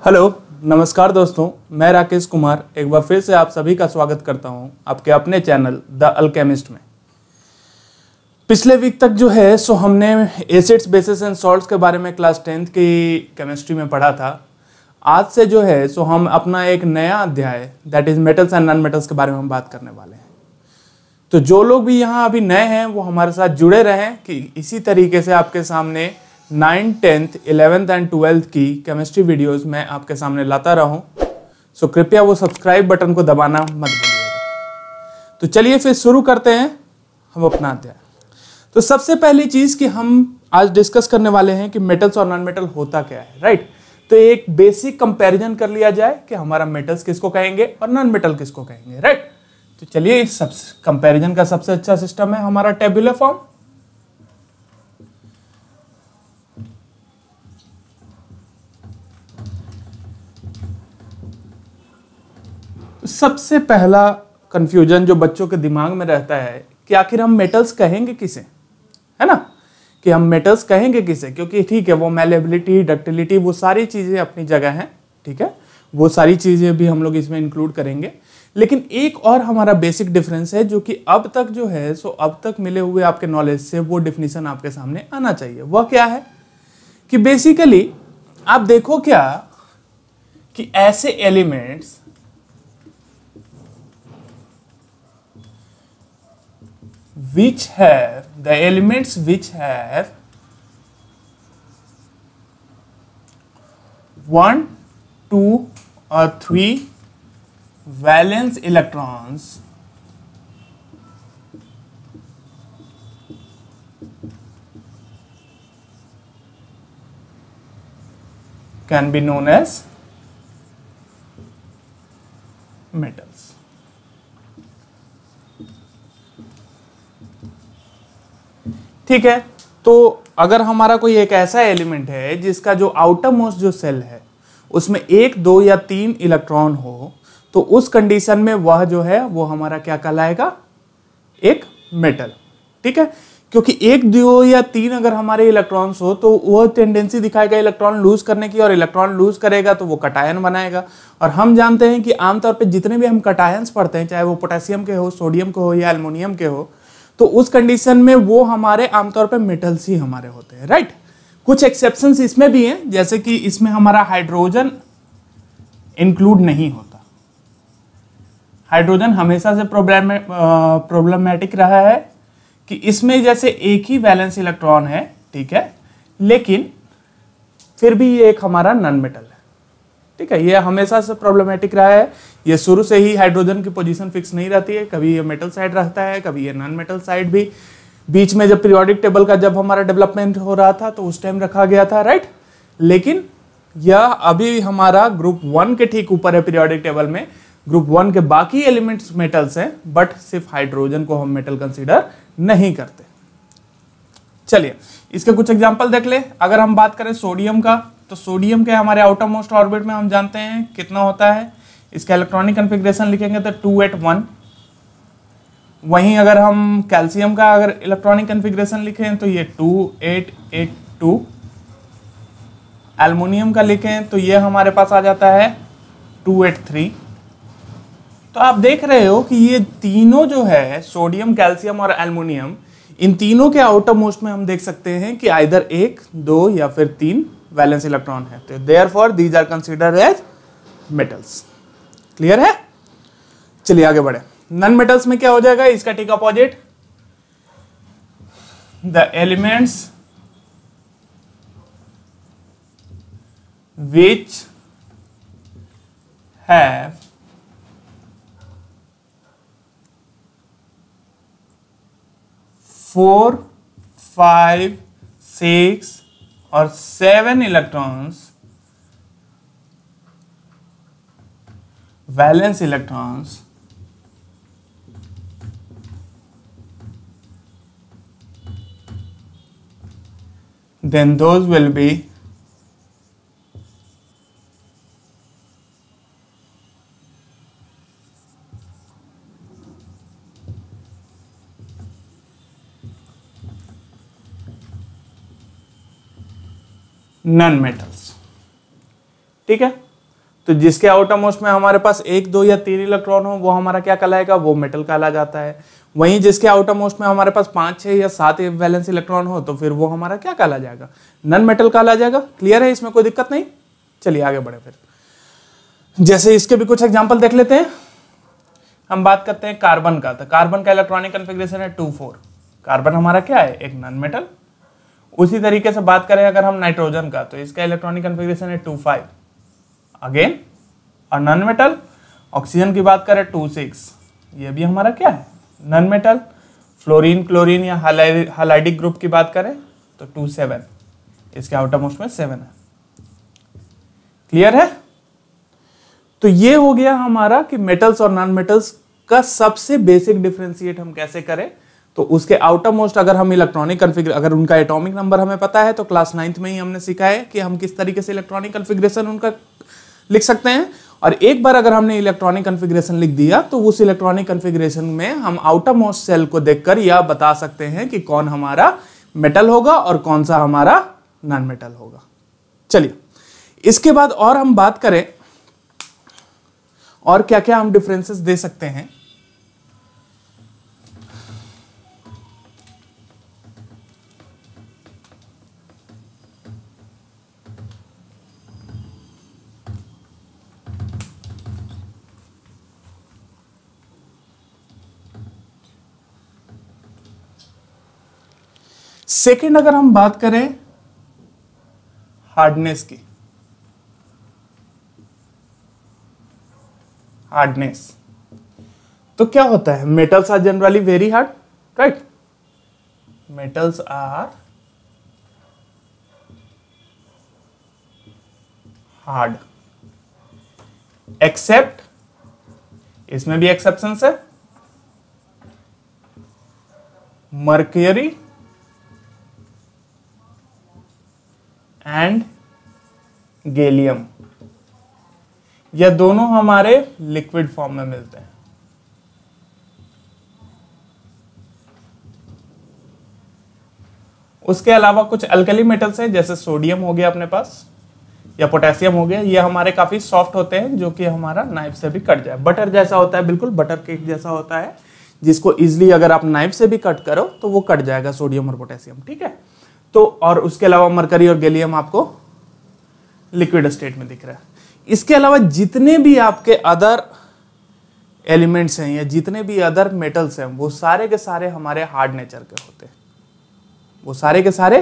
Hello नमस्कार दोस्तों, मैं राकेश कुमार एक बार फिर से आप सभी का स्वागत करता हूं आपके अपने चैनल द अल्केमिस्ट में। पिछले वीक तक जो है सो हमने एसिड्स बेसिस एंड सॉल्ट्स के बारे में क्लास 10th की केमिस्ट्री में पढ़ा था। आज से जो है सो हम अपना एक नया अध्याय that is metals and non metals के बारे में हम बात करने वाले हैं। तो जो लोग भी यहाँ अभी नए हैं वो हमारे साथ जुड़े रहें कि इसी तरीके से आपके सामने 9th, 10th, 11th and 12th की केमिस्ट्री वीडियोस मैं आपके सामने लाता रहूं। सो कृपया वो सब्सक्राइब बटन को दबाना मत भूलिएगा। तो चलिए फिर शुरू करते हैं हम अपना अध्याय। तो सबसे पहली चीज कि हम आज डिस्कस करने वाले हैं कि मेटल्स और नॉन मेटल होता क्या है, राइट। तो एक बेसिक कंपैरिजन कर लिया जाए कि हमारा मेटल्स किसको कहेंगे और नॉन मेटल किसको कहेंगे, राइट। तो चलिए इस कंपैरिजन का सबसे अच्छा सिस्टम है हमारा टेबुलर फॉर्म। सबसे पहला कंफ्यूजन जो बच्चों के दिमाग में रहता है कि आखिर हम मेटल्स कहेंगे किसे, है ना, कि हम मेटल्स कहेंगे किसे, क्योंकि ठीक है वो मैलेबिलिटी, डक्टिलिटी वो सारी चीजें अपनी जगह हैं, ठीक है, वो सारी चीजें भी हम लोग इसमें इंक्लूड करेंगे। लेकिन एक और हमारा बेसिक डिफरेंस है जो कि अब तक जो है सो अब तक मिले हुए आपके नॉलेज से वो डिफिनीशन आपके सामने आना चाहिए। वह क्या है कि बेसिकली आप देखो क्या कि ऐसे elements which have 1, 2 or 3 valence electrons can be known as metals। ठीक है, तो अगर हमारा कोई एक ऐसा एलिमेंट है जिसका जो आउटर मोस्ट जो सेल है उसमें 1, 2 या 3 इलेक्ट्रॉन हो तो उस कंडीशन में वह जो है वो हमारा क्या कहलाएगा, एक मेटल। ठीक है, क्योंकि 1, 2 या 3 अगर हमारे इलेक्ट्रॉन्स हो तो वह टेंडेंसी दिखाएगा इलेक्ट्रॉन लूज करने की, और इलेक्ट्रॉन लूज करेगा तो वो कटायन बनाएगा। और हम जानते हैं कि आमतौर पर जितने भी हम कटायंस पढ़ते हैं, चाहे वो पोटेशियम के हो, सोडियम के हो या एल्युमिनियम के हो, तो उस कंडीशन में वो हमारे आमतौर पे मेटल्स ही हमारे होते हैं, राइट। कुछ एक्सेप्शंस इसमें भी हैं, जैसे कि इसमें हमारा हाइड्रोजन इंक्लूड नहीं होता। हाइड्रोजन हमेशा से प्रॉब्लमेटिक रहा है कि इसमें जैसे एक ही वैलेंस इलेक्ट्रॉन है, ठीक है, लेकिन फिर भी ये एक हमारा नॉन मेटल है। ठीक है, ये हमेशा से प्रॉब्लमेटिक रहा है। ये शुरू से ही हाइड्रोजन की पोजीशन फिक्स नहीं रहती है, कभी ये मेटल साइड रहता है, कभी ये नॉन मेटल साइड भी। बीच में जब पीरियोडिक टेबल का जब हमारा डेवलपमेंट हो रहा था तो उस टाइम रखा गया था, राइट। लेकिन यह अभी हमारा ग्रुप 1 के ठीक ऊपर है पीरियोडिक टेबल में। ग्रुप 1 के बाकी एलिमेंट्स मेटल्स हैं, बट सिर्फ हाइड्रोजन को हम मेटल कंसिडर नहीं करते। चलिए इसके कुछ एग्जाम्पल देख ले। अगर हम बात करें सोडियम का, तो सोडियम के हमारे आउटर मोस्ट ऑर्बिट में हम जानते हैं कितना होता है। इसका इलेक्ट्रॉनिक कॉन्फ़िगरेशन लिखेंगे तो 281। वहीं अगर हम कैल्शियम का अगर इलेक्ट्रॉनिक कॉन्फ़िगरेशन लिखें तो ये 2882। एल्युमिनियम का लिखें तो ये हमारे पास आ जाता है 283। तो आप देख रहे हो कि ये तीनों जो है सोडियम, कैल्शियम और एल्युमिनियम, इन तीनों के आउटर मोस्ट में हम देख सकते हैं कि आइदर 1, 2 या फिर 3 वैलेंस इलेक्ट्रॉन है। तो therefore these are considered as metals. Clear है? चलिए आगे बढ़े। नॉन मेटल्स में क्या हो जाएगा, इसका ठीक opposite, the elements which have 4, 5, 6 और 7 electrons, valence electrons, then those will be non metals. ठीक है, तो जिसके आउटर मोस्ट में हमारे पास 1, 2 या 3 इलेक्ट्रॉन हो वो हमारा क्या कहलाएगा, वो मेटल कहला जाता है। वहीं जिसके आउटर मोस्ट में हमारे पास 5, 6 या 7 वैलेंस इलेक्ट्रॉन हो तो फिर वो हमारा क्या कहला जाएगा, नॉन मेटल कहला जाएगा। क्लियर है, इसमें कोई दिक्कत नहीं। चलिए आगे बढ़े फिर। जैसे इसके भी कुछ एग्जांपल देख लेते हैं। हम बात करते हैं कार्बन का। तो कार्बन का इलेक्ट्रॉनिक कॉन्फ़िगरेशन है 2,4। कार्बन हमारा क्या है, एक नॉन मेटल। उसी तरीके से बात करें अगर हम नाइट्रोजन का, तो इसका इलेक्ट्रॉनिक कॉन्फ़िगरेशन है 2,5, अगेन और नॉन मेटल। ऑक्सीजन की बात करें 2,6, ये भी हमारा क्या है, नॉन मेटल। फ्लोरीन, क्लोरीन या हालाइडिक ग्रुप की बात करें तो 2,7, इसके आउटर मोस्ट में 7 है। क्लियर है। तो ये हो गया हमारा कि मेटल्स और नॉन मेटल्स का सबसे बेसिक डिफरेंशिएट हम कैसे करें। तो उसके आउटर मोस्ट अगर हम इलेक्ट्रॉनिक कॉन्फ़िगरेशन, अगर उनका एटॉमिक नंबर हमें पता है तो क्लास 9th में ही हमने सीखा है कि हम किस तरीके से इलेक्ट्रॉनिक कॉन्फ़िगरेशन उनका लिख सकते हैं। और एक बार अगर हमने इलेक्ट्रॉनिक कॉन्फ़िगरेशन लिख दिया तो उस इलेक्ट्रॉनिक कॉन्फ़िगरेशन में हम आउटर मोस्ट सेल को देखकर यह बता सकते हैं कि कौन हमारा मेटल होगा और कौन सा हमारा नॉन मेटल होगा। चलिए इसके बाद और हम बात करें और क्या क्या हम डिफरेंसेस दे सकते हैं। सेकंड अगर हम बात करें हार्डनेस की, हार्डनेस तो क्या होता है, metals are generally very hard, right. Metals are hard except, इसमें भी एक्सेप्शंस है, मर्क्यूरी एंड गैलियम। यह दोनों हमारे लिक्विड फॉर्म में मिलते हैं। उसके अलावा कुछ अल्कली मेटल्स हैं जैसे सोडियम हो गया अपने पास या पोटेशियम हो गया, ये हमारे काफी सॉफ्ट होते हैं जो कि हमारा नाइफ से भी कट जाए। बटर जैसा होता है, बिल्कुल बटर केक जैसा होता है, जिसको इजिली अगर आप नाइफ से भी कट करो तो वो कट जाएगा, सोडियम और पोटेशियम, ठीक है। तो और उसके अलावा मरकरी और गैलियम आपको लिक्विड स्टेट में दिख रहा है। इसके अलावा जितने भी आपके अदर एलिमेंट्स हैं या जितने भी अदर मेटल्स हैं वो सारे के सारे हमारे हार्ड नेचर के होते हैं, वो सारे के सारे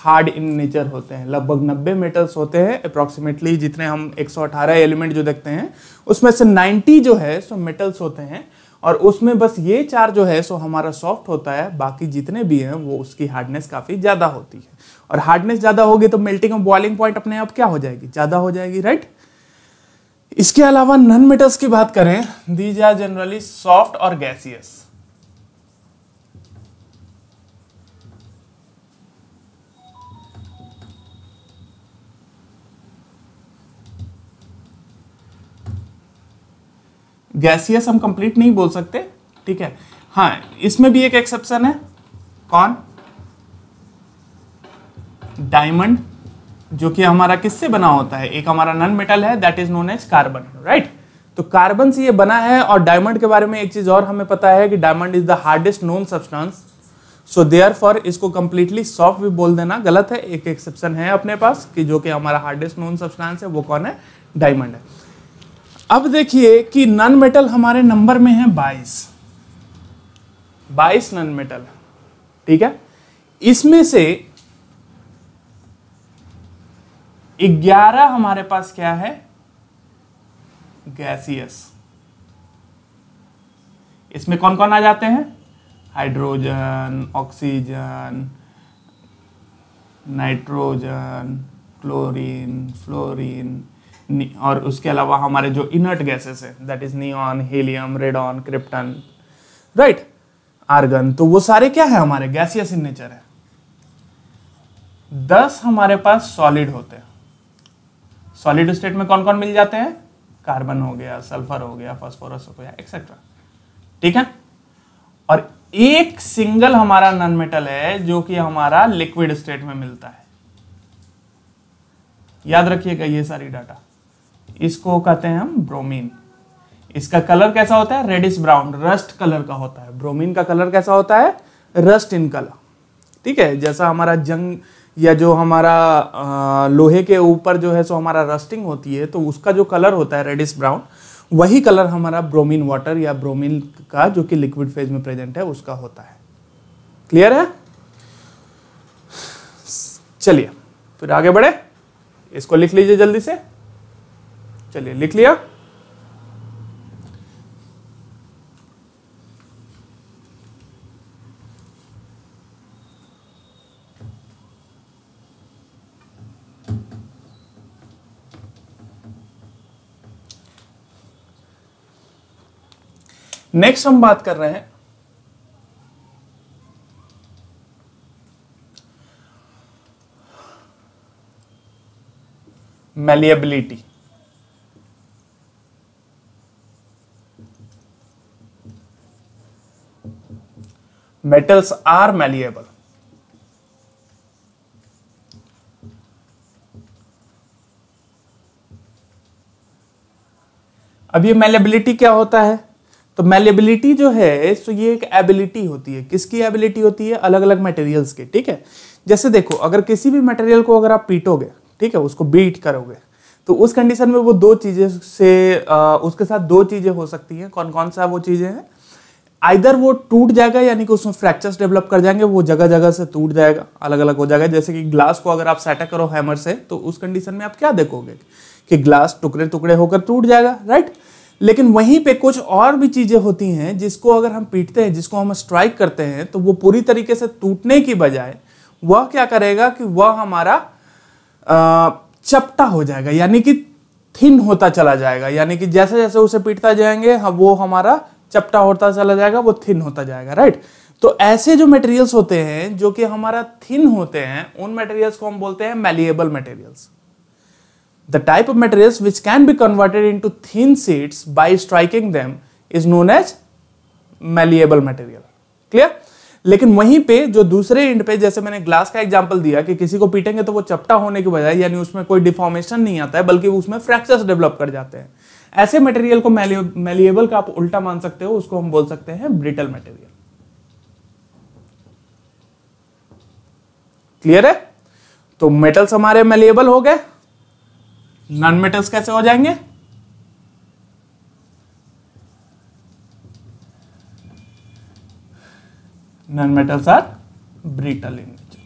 हार्ड इन नेचर होते हैं। लगभग 90 मेटल्स होते हैं अप्रोक्सीमेटली, जितने हम 118 एलिमेंट जो देखते हैं उसमें से 90 जो है सो मेटल्स होते हैं, और उसमें बस ये 4 जो है सो हमारा सॉफ्ट होता है, बाकी जितने भी हैं वो उसकी हार्डनेस काफी ज्यादा होती है। और हार्डनेस ज्यादा होगी तो मेल्टिंग और बॉइलिंग पॉइंट अपने आप क्या हो जाएगी, ज्यादा हो जाएगी, राइट। इसके अलावा नॉन मेटल्स की बात करें, दीज आर जनरली सॉफ्ट और गैसियस। गैसियस हम कंप्लीट नहीं बोल सकते, ठीक है। हाँ, इसमें भी एक एक्सेप्शन है, कौन, डायमंड, जो कि हमारा किससे बना होता है, एक हमारा नॉन मेटल है that is known as carbon, right. तो कार्बन से ये बना है। और डायमंड के बारे में एक चीज और हमें पता है कि diamond is the hardest known substance, so therefore इसको कंप्लीटली सॉफ्ट भी बोल देना गलत है। एक एक्सेप्शन है अपने पास कि जो कि हमारा हार्डेस्ट नोन सब्सटेंस है, वो कौन है, डायमंड है। अब देखिए कि नॉन मेटल हमारे नंबर में है 22 नॉन मेटल, ठीक है। इसमें से 11 हमारे पास क्या है, गैसियस। इसमें कौन कौन आ जाते हैं, hydrogen, oxygen, nitrogen, chlorine, fluorine, और उसके अलावा हमारे जो इनर्ट गैसेस है that is neon, helium, radon, krypton, right, argon. तो वो सारे क्या है, हमारे गैसियस इन नेचर है। 10 हमारे पास सॉलिड होते हैं। सॉलिड स्टेट में कौन कौन मिल जाते हैं, कार्बन हो गया, सल्फर हो गया, फास्फोरस हो गया, एक्सेट्रा, ठीक है। और एक सिंगल हमारा नॉन मेटल है जो कि हमारा लिक्विड स्टेट में मिलता है। याद रखिएगा ये सारी डाटा, इसको कहते हैं हम ब्रोमीन। इसका कलर कैसा होता है? रेडिश ब्राउन, रस्ट कलर का होता है। ब्रोमीन का कलर कैसा होता है? Rust in colour. ठीक है, जैसा हमारा जंग या जो हमारा लोहे के ऊपर जो है सो हमारा रस्टिंग होती है, तो उसका जो कलर होता है रेडिश ब्राउन, वही कलर हमारा ब्रोमीन वाटर या ब्रोमीन का जो कि लिक्विड फेज में प्रेजेंट है उसका होता है। क्लियर है? चलिए फिर आगे बढ़े, इसको लिख लीजिए जल्दी से। चलिए लिख लिया। नेक्स्ट हम बात कर रहे हैं मैलिएबिलिटी। Metals are malleable. अब ये मैलिएबिलिटी क्या होता है? तो मैलिएबिलिटी जो है तो ये एक एबिलिटी होती है। किसकी एबिलिटी होती है? अलग अलग मटेरियल्स की। ठीक है, जैसे देखो, अगर किसी भी मटेरियल को अगर आप पीटोगे, ठीक है, उसको बीट करोगे, तो उस कंडीशन में वो दो चीजें से उसके साथ दो चीजें हो सकती हैं। कौन कौन सा वो चीजें हैं? आइदर वो टूट जाएगा, यानी कि उसमें फ्रैक्चर्स डेवलप कर जाएंगे, वो जगह जगह से टूट जाएगा, अलग अलग हो जाएगा। जैसे कि ग्लास को अगर आप सैटक करो हैमर से, तो उस कंडीशन में आप क्या देखोगे कि ग्लास टुकड़े टुकड़े होकर टूट जाएगा, राइट। लेकिन वहीं पे कुछ और भी चीजें होती हैं जिसको अगर हम पीटते हैं, जिसको हम स्ट्राइक करते हैं, तो वो पूरी तरीके से टूटने की बजाय वह क्या करेगा कि वह हमारा चपटा हो जाएगा, यानी कि थिन होता चला जाएगा। यानी कि जैसे जैसे उसे पीटता जाएंगे वो हमारा चपटा होता चला जाएगा, वो थिन होता जाएगा, राइट। तो ऐसे जो मटेरियल्स होते हैं जो कि हमारा थिन होते हैं, उन मटेरियल्स को हम बोलते हैं malleable materials. The type of materials which can be converted into thin sheets by striking them is known as malleable material. Clear? लेकिन वहीं पे जो दूसरे एंड पे, जैसे मैंने ग्लास का एग्जांपल दिया कि किसी को पीटेंगे तो वो चपटा होने की बजाय, यानी उसमें कोई डिफॉर्मेशन नहीं आता है, बल्कि उसमें फ्रैक्चर्स डेवलप कर जाते हैं। ऐसे मटेरियल को मैलिएबल का आप उल्टा मान सकते हो, उसको हम बोल सकते हैं ब्रिटल मटेरियल। क्लियर है? तो मेटल्स हमारे मैलिएबल हो गए। नॉन मेटल्स कैसे हो जाएंगे? Non metals are brittle in nature.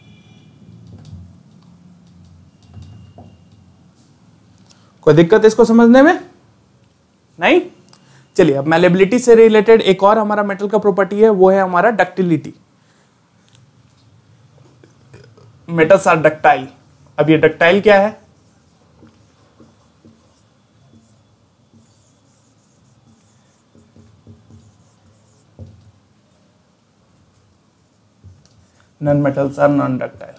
कोई दिक्कत इसको समझने में? नहीं? चलिए, अब मैलिएबिलिटी से रिलेटेड एक और हमारा मेटल का प्रॉपर्टी है, वो है हमारा डक्टिलिटी। Metals are ductile. अब ये डक्टाइल क्या है? non metals are non ductile।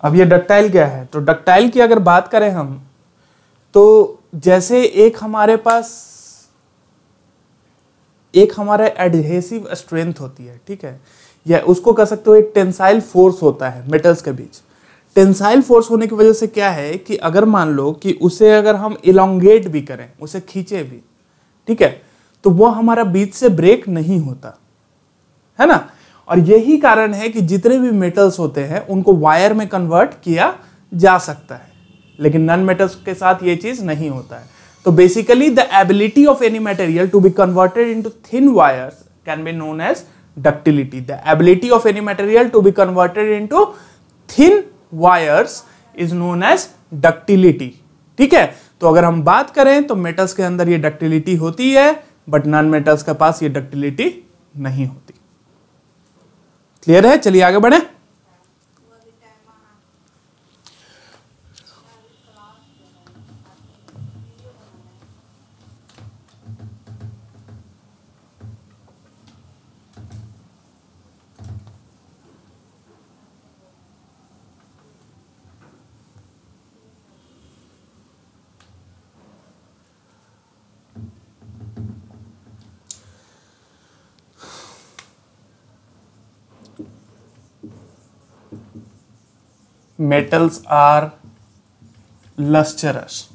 अब ये डक्टाइल क्या है? तो डक्टाइल की अगर बात करें हम, तो जैसे एक हमारा एडहेसिव स्ट्रेंथ होती है, ठीक है, या उसको कह सकते हो एक टेंसाइल फोर्स होता है मेटल्स के बीच। टेंसाइल फोर्स होने की वजह से क्या है कि अगर मान लो कि उसे अगर हम इलोंगेट भी करें, उसे खींचे भी, ठीक है, तो वो हमारा बीच से ब्रेक नहीं होता है ना। और यही कारण है कि जितने भी मेटल्स होते हैं उनको वायर में कन्वर्ट किया जा सकता है, लेकिन नॉन मेटल्स के साथ ये चीज नहीं होता है। तो basically the ability of any material to be converted into thin wires can be known as ductility. The ability of any material to be converted into thin wires is known as ductility. ठीक है, तो अगर हम बात करें तो metals के अंदर ये डक्टिलिटी होती है, बट नॉन मेटल्स के पास ये डक्टिलिटी नहीं होती। क्लियर है? चलिए आगे बढ़े। metals are lustrous.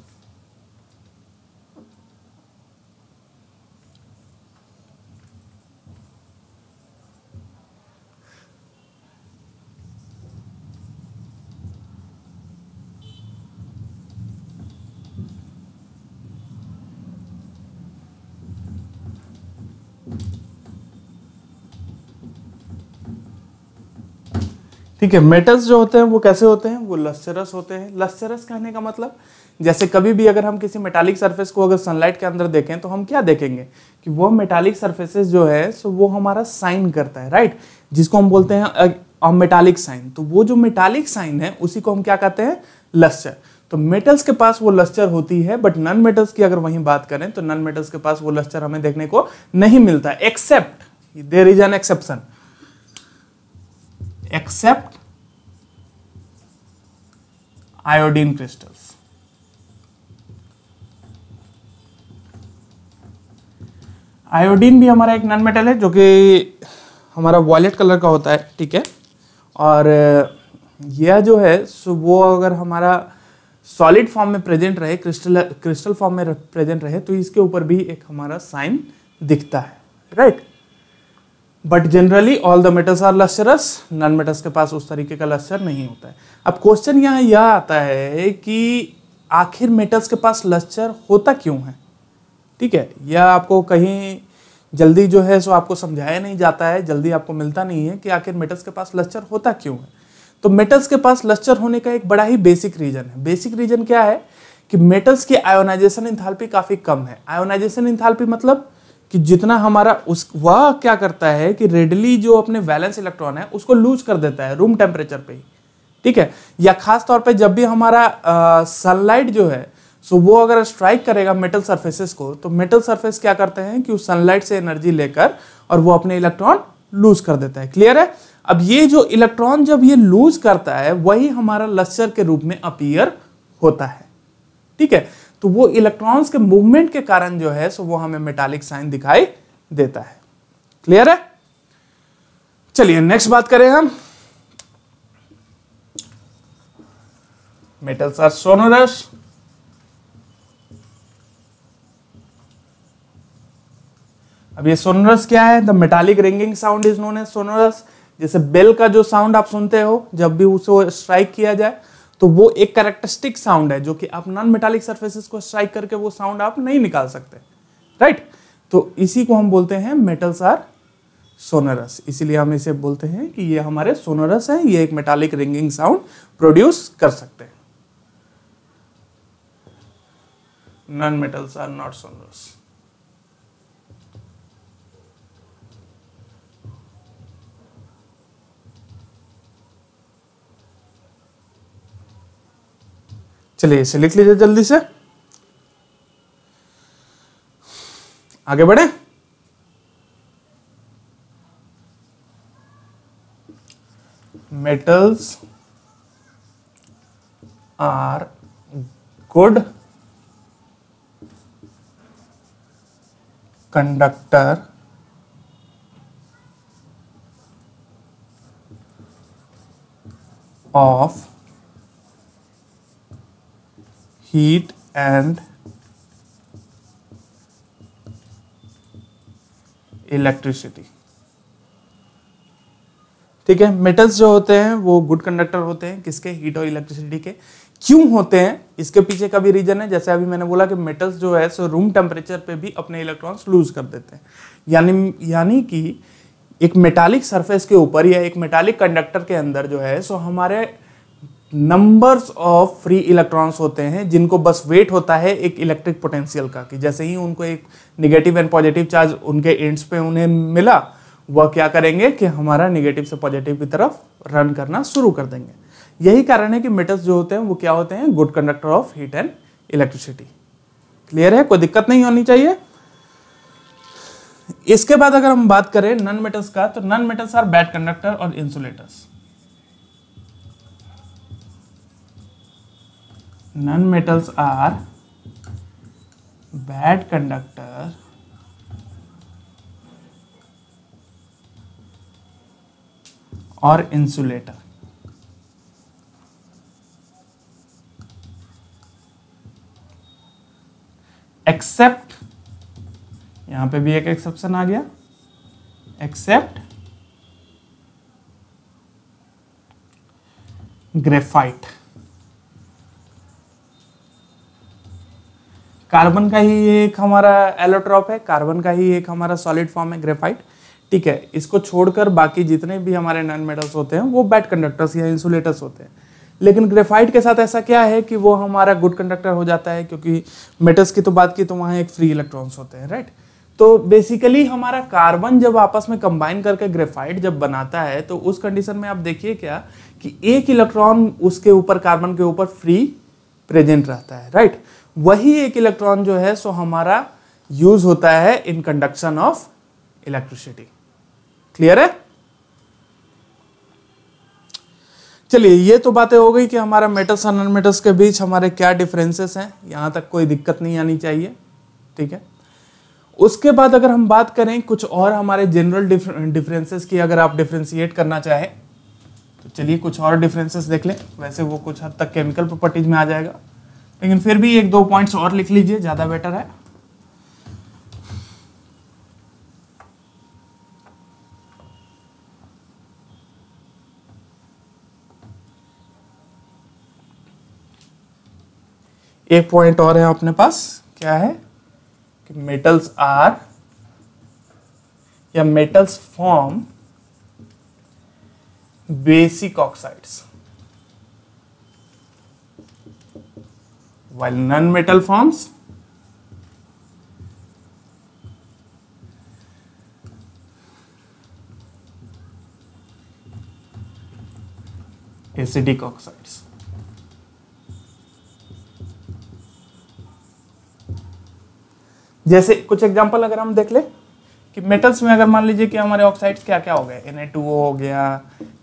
ठीक है, मेटल्स जो होते हैं वो कैसे होते हैं, वो लस्टरस होते हैं। लस्टरस कहने का मतलब, जैसे कभी भी अगर हम किसी मेटालिक सरफेस को अगर सनलाइट के अंदर देखें तो हम क्या देखेंगे कि वो मेटालिक सरफेसेस जो है सो वो हमारा साइन करता है, राइट, जिसको हम बोलते हैं मेटालिक साइन। तो वो जो मेटालिक साइन है उसी को हम क्या कहते हैं, लस्टर। तो मेटल्स के पास वो लस्टर होती है, बट नॉन मेटल्स की अगर वहीं बात करें तो नॉन मेटल्स के पास वो लस्टर हमें देखने को नहीं मिलता, except there is an exception, except iodine crystals. Iodine भी हमारा एक नॉन मेटल है जो कि हमारा वॉयलेट कलर का होता है, ठीक है। और यह जो है सो वो अगर हमारा सॉलिड फॉर्म में प्रेजेंट रहे, क्रिस्टल फॉर्म में प्रेजेंट रहे, तो इसके ऊपर भी एक हमारा साइन दिखता है, right. But generally all the metals are lustrous, non metals के पास उस तरीके का लस्टर नहीं होता है। अब क्वेश्चन यहाँ यह आता है कि आखिर मेटल्स के पास लस्टर होता क्यों है, ठीक है। यह आपको कहीं जल्दी जो है सो आपको समझाया नहीं जाता है, जल्दी आपको मिलता नहीं है कि आखिर मेटल्स के पास लस्टर होता क्यों है। तो मेटल्स के पास लस्टर होने का एक बड़ा ही बेसिक रीजन है। बेसिक रीजन क्या है कि मेटल्स की आयोनाइजेशन एंथैल्पी काफी कम है। आयोनाइजेशन एंथैल्पी मतलब कि जितना हमारा उस वह क्या करता है कि रेडली जो अपने वैलेंस इलेक्ट्रॉन है उसको लूज कर देता है रूम टेम्परेचर पे ही, ठीक है। या खास तौर पे जब भी हमारा सनलाइट जो है सो वो अगर स्ट्राइक करेगा मेटल सरफेसेस को, तो मेटल सरफेस क्या करते हैं कि उस सनलाइट से एनर्जी लेकर और वो अपने इलेक्ट्रॉन लूज कर देता है। क्लियर है। अब ये जो इलेक्ट्रॉन जब ये लूज करता है वही हमारा लस्टर के रूप में अपीयर होता है, ठीक है। तो वो इलेक्ट्रॉन्स के मूवमेंट के कारण जो है सो वो हमें मेटालिक साइन दिखाई देता है। क्लियर है। चलिए नेक्स्ट बात करें हम, मेटल्स आर सोनोरस। अब ये सोनोरस क्या है, the metallic ringing sound is known as sonorous. जैसे बेल का जो साउंड आप सुनते हो जब भी उसे स्ट्राइक किया जाए, तो वो एक कैरेक्टरिस्टिक साउंड है जो कि आप नॉन मेटालिक सरफेसेस को स्ट्राइक करके वो साउंड आप नहीं निकाल सकते, राइट। तो इसी को हम बोलते हैं मेटल्स आर सोनोरस। इसीलिए हम इसे बोलते हैं कि ये हमारे सोनोरस है, ये एक मेटालिक रिंगिंग साउंड प्रोड्यूस कर सकते हैं। Non metals are not sonorous. चलिए इसे लिख लीजिए जल्दी से, आगे बढ़े। Metals are good conductor of heat and electricity. ठीक है, मेटल्स जो होते हैं वो गुड कंडक्टर होते हैं, किसके, हीट और इलेक्ट्रिसिटी के। क्यों होते हैं इसके पीछे का भी रीजन है। जैसे अभी मैंने बोला कि मेटल्स जो है सो रूम टेम्परेचर पे भी अपने इलेक्ट्रॉन्स लूज कर देते हैं। यानी कि एक मेटालिक सरफेस के ऊपर या एक मेटालिक कंडक्टर के अंदर जो है सो हमारे नंबर्स ऑफ फ्री इलेक्ट्रॉन्स होते हैं जिनको बस वेट होता है एक इलेक्ट्रिक पोटेंशियल का, कि जैसे ही उनको एक नेगेटिव एंड पॉजिटिव चार्ज उनके एंड्स पे उन्हें मिला, वह क्या करेंगे कि हमारा नेगेटिव से पॉजिटिव की तरफ रन करना शुरू कर देंगे। यही कारण है कि मेटल्स जो होते हैं वो क्या होते हैं, good conductor of heat and electricity. Clear है, कोई दिक्कत नहीं होनी चाहिए। इसके बाद अगर हम बात करें नॉन मेटल्स का, तो non metals are bad conductor और insulators. Non-metals are bad conductor और insulator। एक्सेप्ट, यहां पे भी एक एक्सेप्शन आ गया, एक्सेप्ट ग्रेफाइट। कार्बन का ही एक हमारा एलोट्रॉप है, कार्बन का ही एक हमारा सॉलिड फॉर्म है ग्रेफाइट, ठीक है। इसको छोड़कर बाकी जितने भी हमारे नॉन मेटल्स होते हैं वो बैड कंडक्टर्स या इंसुलेटर्स होते हैं। लेकिन ग्रेफाइट के साथ ऐसा क्या है कि वो हमारा गुड कंडक्टर हो जाता है, क्योंकि मेटल्स की तो बात की तो वहाँ एक फ्री इलेक्ट्रॉन्स होते हैं, राइट। तो बेसिकली हमारा कार्बन जब आपस में कंबाइन करके ग्रेफाइट जब बनाता है तो उस कंडीशन में आप देखिए क्या कि एक इलेक्ट्रॉन उसके ऊपर, कार्बन के ऊपर फ्री प्रेजेंट रहता है, राइट। वही एक इलेक्ट्रॉन जो है सो हमारा यूज होता है in conduction of electricity. Clear है? चलिए, ये तो बातें हो गई कि हमारा मेटल्स और नॉन मेटल्स के बीच हमारे क्या डिफरेंसेस हैं, यहां तक कोई दिक्कत नहीं आनी चाहिए, ठीक है। उसके बाद अगर हम बात करें कुछ और हमारे जनरल डिफरेंसेस की, अगर आप डिफरेंशिएट करना चाहें तो चलिए कुछ और डिफरेंसेस देख लें। वैसे वो कुछ हद तक केमिकल प्रॉपर्टीज में आ जाएगा, लेकिन फिर भी एक दो पॉइंट्स और लिख लीजिए, ज्यादा बेटर है। एक पॉइंट और है अपने पास, क्या है कि मेटल्स आर या metals form basic oxides while non-metal forms acidic oxides। जैसे कुछ एग्जांपल अगर हम देख ले कि मेटल्स में अगर मान लीजिए कि हमारे ऑक्साइड्स क्या क्या हो गए, Na2O हो गया,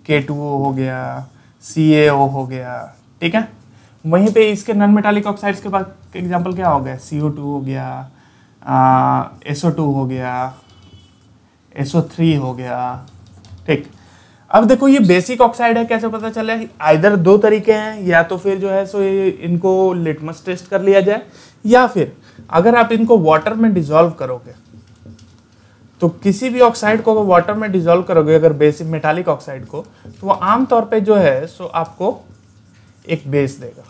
K2O हो गया, CaO हो गया, ठीक है। वहीं पे इसके नॉन मेटालिक ऑक्साइड्स के बाद एग्जांपल क्या हो गया, CO2 हो गया, SO2 हो गया, SO3 हो गया, ठीक। अब देखो ये बेसिक ऑक्साइड है, कैसे पता चले? आइदर दो तरीके हैं, या तो फिर जो है सो इनको लिटमस टेस्ट कर लिया जाए, या फिर अगर आप इनको वाटर में डिसॉल्व करोगे तो किसी भी ऑक्साइड को अगर वाटर में डिसॉल्व करोगे, अगर बेसिक मेटालिक ऑक्साइड को, तो वो आमतौर पे जो है सो आपको एक बेस देगा।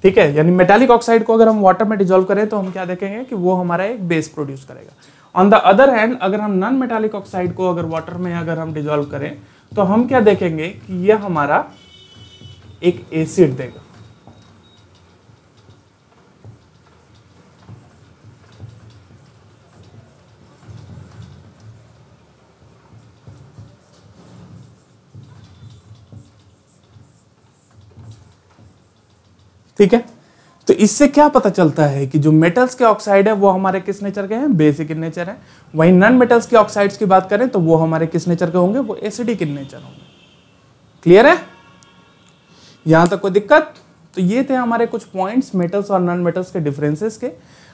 ठीक है, यानी मेटालिक ऑक्साइड को अगर हम वाटर में डिसॉल्व करें तो हम क्या देखेंगे कि वो हमारा एक बेस प्रोड्यूस करेगा। ऑन द अदर हैंड अगर हम नॉन मेटालिक ऑक्साइड को अगर वाटर में अगर हम डिसॉल्व करें तो हम क्या देखेंगे कि यह हमारा एक एसिड देगा। ठीक है, तो इससे क्या पता चलता है कि जो मेटल्स के ऑक्साइड है वो हमारे किस नेचर के हैं, बेसिक इन नेचर है। वहीं नॉन मेटल्स के ऑक्साइड्स की बात करें तो वो हमारे किस नेचर के होंगे, वो एसिडिक इन नेचर होंगे। क्लियर है? यहां तक कोई दिक्कत? तो ये थे हमारे कुछ पॉइंट्स मेटल्स और नॉन मेटल्स के डिफरेंसेस के।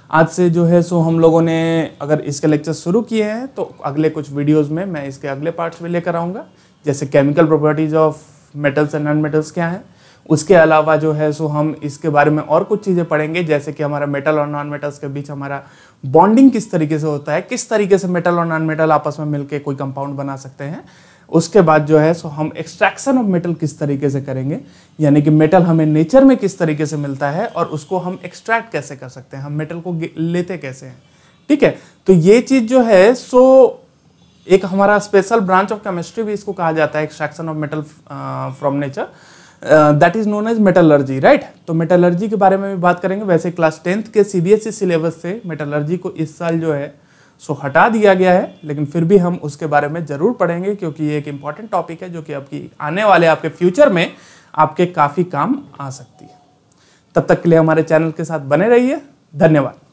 आज से जो है सो हम लोगों ने अगर इसके लेक्चर शुरू किए हैं तो अगले कुछ वीडियोस में मैं इसके अगले पार्ट्स में लेकर आऊंगा, जैसे chemical properties of metals and non metals क्या है। उसके अलावा जो है सो हम इसके बारे में और कुछ चीज़ें पढ़ेंगे, जैसे कि हमारा मेटल और नॉन मेटल्स के बीच हमारा बॉन्डिंग किस तरीके से होता है, किस तरीके से मेटल और नॉन मेटल आपस में मिलकर कोई कंपाउंड बना सकते हैं। उसके बाद जो है सो हम एक्सट्रैक्शन ऑफ मेटल किस तरीके से करेंगे, यानी कि मेटल हमें नेचर में किस तरीके से मिलता है और उसको हम एक्सट्रैक्ट कैसे कर सकते हैं, हम मेटल को लेते कैसे हैं। ठीक है, तो ये चीज़ जो है सो एक हमारा स्पेशल ब्रांच ऑफ केमिस्ट्री भी इसको कहा जाता है, extraction of metal from nature, that is known as metallurgy, right. तो मेटलर्जी के बारे में भी बात करेंगे। वैसे क्लास 10th के CBSE सिलेबस से मेटलर्जी को इस साल जो है सो हटा दिया गया है, लेकिन फिर भी हम उसके बारे में जरूर पढ़ेंगे, क्योंकि ये एक इंपॉर्टेंट टॉपिक है जो कि आपकी आने वाले आपके फ्यूचर में आपके काफ़ी काम आ सकती है। तब तक के लिए हमारे चैनल के साथ बने रहिए। धन्यवाद।